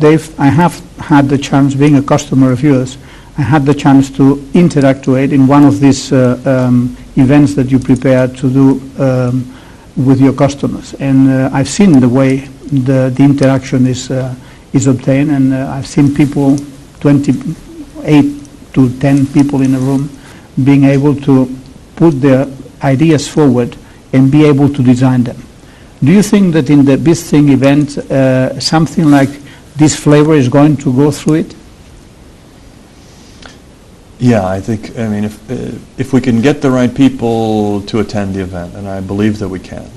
Dave, I have had the chance, being a customer of yours, I had the chance to interact with it in one of these events that you prepare to do with your customers. And I've seen the way the interaction is obtained, and I've seen people, 28 to 10 people in a room, being able to put their ideas forward and be able to design them. Do you think that in the Big Thing event, something like this flavor is going to go through it? Yeah, I think, I mean, if we can get the right people to attend the event, and I believe that we can,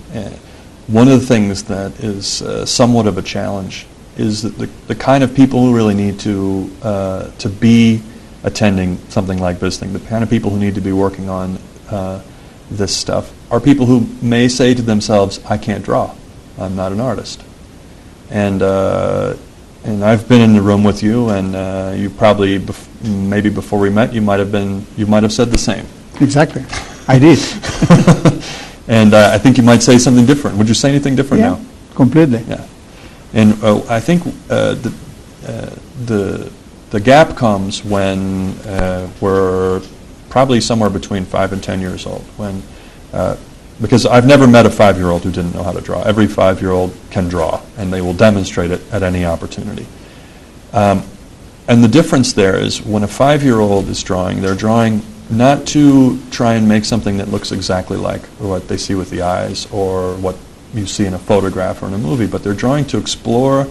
one of the things that is somewhat of a challenge is that the kind of people who really need to be attending something like this thing, the kind of people who need to be working on this stuff, are people who may say to themselves, I can't draw, I'm not an artist. And I've been in the room with you, and you probably, maybe before we met, you might have said the same. Exactly, I did. And I think you might say something different. Would you say anything different now? Completely. Yeah, and I think the gap comes when we're probably somewhere between 5 and 10 years old. When because I've never met a 5-year-old who didn't know how to draw. Every 5-year-old can draw, and they will demonstrate it at any opportunity. And the difference there is when a 5-year-old is drawing, they're drawing not to try and make something that looks exactly like what they see with the eyes or what you see in a photograph or in a movie, but they're drawing to explore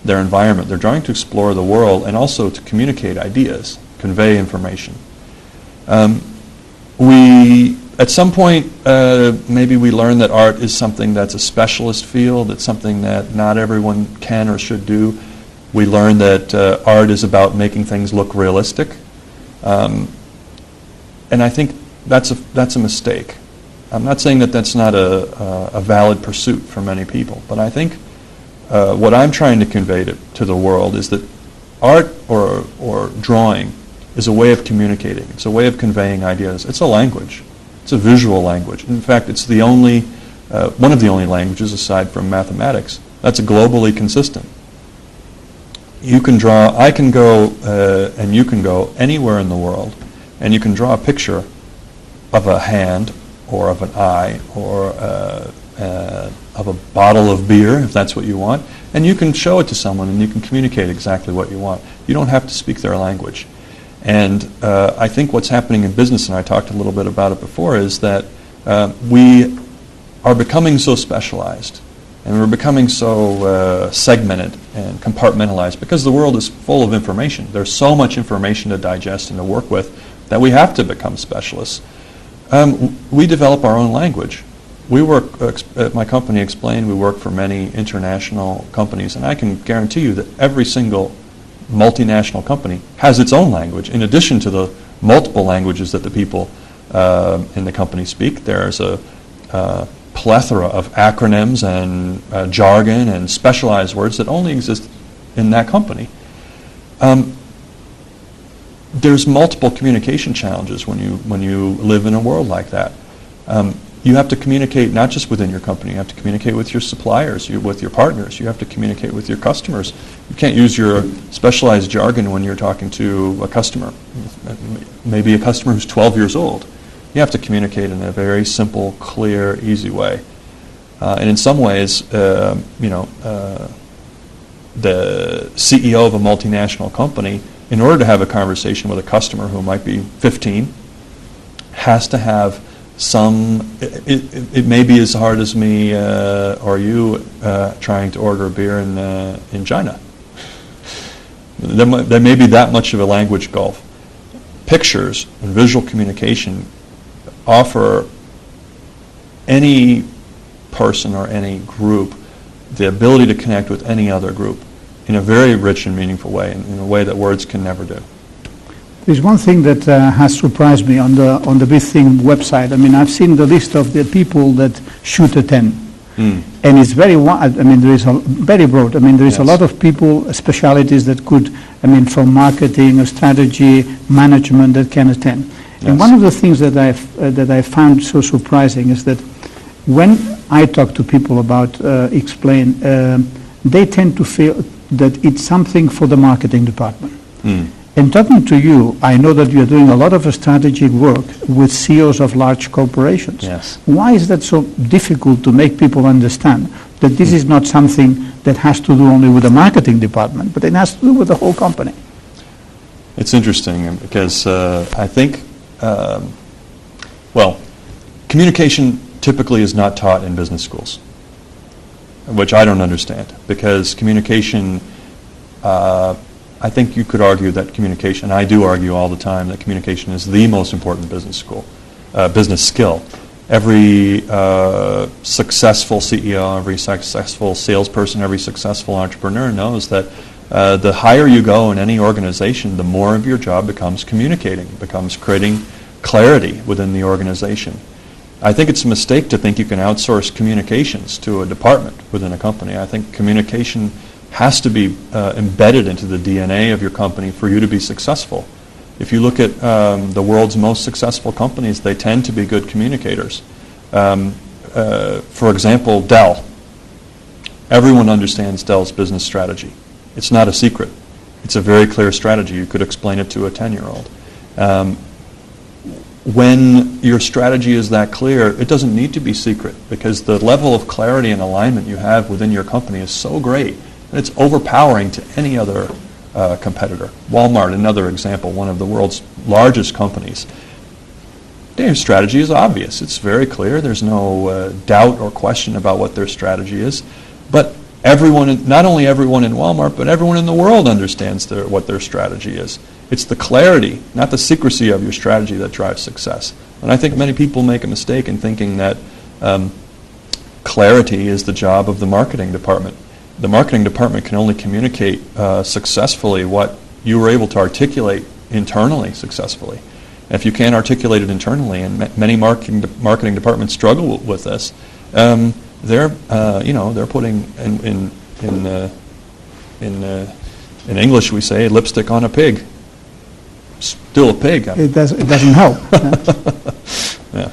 their environment. They're trying to explore the world and also to communicate ideas, convey information. At some point, maybe we learn that art is something that's a specialist field. It's something that not everyone can or should do. We learn that art is about making things look realistic. And I think that's a mistake. I'm not saying that that's not a valid pursuit for many people, but I think what I'm trying to convey to the world is that art or drawing is a way of communicating. It's a way of conveying ideas. It's a language. It's a visual language. In fact, it's the only one of the only languages aside from mathematics that's globally consistent. You can draw. I can go, and you can go anywhere in the world, and you can draw a picture of a hand or of an eye or of a bottle of beer, if that's what you want, and you can show it to someone and you can communicate exactly what you want. You don't have to speak their language. And I think what's happening in business, and I talked a little bit about it before, is that we are becoming so specialized and we're becoming so segmented and compartmentalized because the world is full of information. There's so much information to digest and to work with that we have to become specialists. We develop our own language. We work at my company, Xplane, we work for many international companies, and I can guarantee you that every single multinational company has its own language in addition to the multiple languages that the people in the company speak. There's a plethora of acronyms and jargon and specialized words that only exist in that company. There's multiple communication challenges when you live in a world like that. You have to communicate not just within your company. You have to communicate with your suppliers, with your partners. You have to communicate with your customers. You can't use your specialized jargon when you're talking to a customer, maybe a customer who's 12 years old. You have to communicate in a very simple, clear, easy way. And in some ways, the CEO of a multinational company, in order to have a conversation with a customer who might be 15, has to have it may be as hard as me or you trying to order a beer in China. There may be that much of a language gulf. Pictures and visual communication offer any person or any group the ability to connect with any other group in a very rich and meaningful way, in a way that words can never do. There's one thing that has surprised me on the Big Thing website. I mean, I've seen the list of the people that should attend, and it's very wide. I mean, there is very broad. I mean, there is a lot of people, specialities that could. I mean, from marketing, strategy, management that can attend. Yes. And one of the things that I found so surprising is that when I talk to people about Xplane, they tend to feel that it's something for the marketing department. Mm. And talking to you, I know that you're doing a lot of strategic work with CEOs of large corporations. Yes. Why is that so difficult to make people understand that this is not something that has to do only with the marketing department, but it has to do with the whole company? It's interesting because I think, well, communication typically is not taught in business schools, which I don't understand, because communication, I think you could argue that communication, I do argue all the time that communication is the most important business skill. Every successful CEO, every successful salesperson, every successful entrepreneur knows that the higher you go in any organization, the more of your job becomes communicating, becomes creating clarity within the organization. I think it's a mistake to think you can outsource communications to a department within a company. I think communication has to be embedded into the DNA of your company for you to be successful. If you look at the world's most successful companies, they tend to be good communicators. For example, Dell. Everyone understands Dell's business strategy. It's not a secret. It's a very clear strategy. You could explain it to a 10-year-old. When your strategy is that clear, it doesn't need to be secret, because the level of clarity and alignment you have within your company is so great that it's overpowering to any other competitor. Walmart, another example, one of the world's largest companies. Their strategy is obvious. It's very clear. There's no doubt or question about what their strategy is. But everyone, not only everyone in Walmart, but everyone in the world understands what their strategy is. It's the clarity, not the secrecy of your strategy, that drives success. And I think many people make a mistake in thinking that clarity is the job of the marketing department. The marketing department can only communicate successfully what you were able to articulate internally successfully. And if you can't articulate it internally, and many marketing departments struggle with this, they're putting in English we say lipstick on a pig. Still a pig. It doesn't help. Yeah.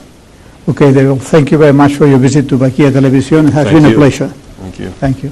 Okay, David, thank you very much for your visit to Baquia Televisión. It has been a pleasure. Thank you. Thank you.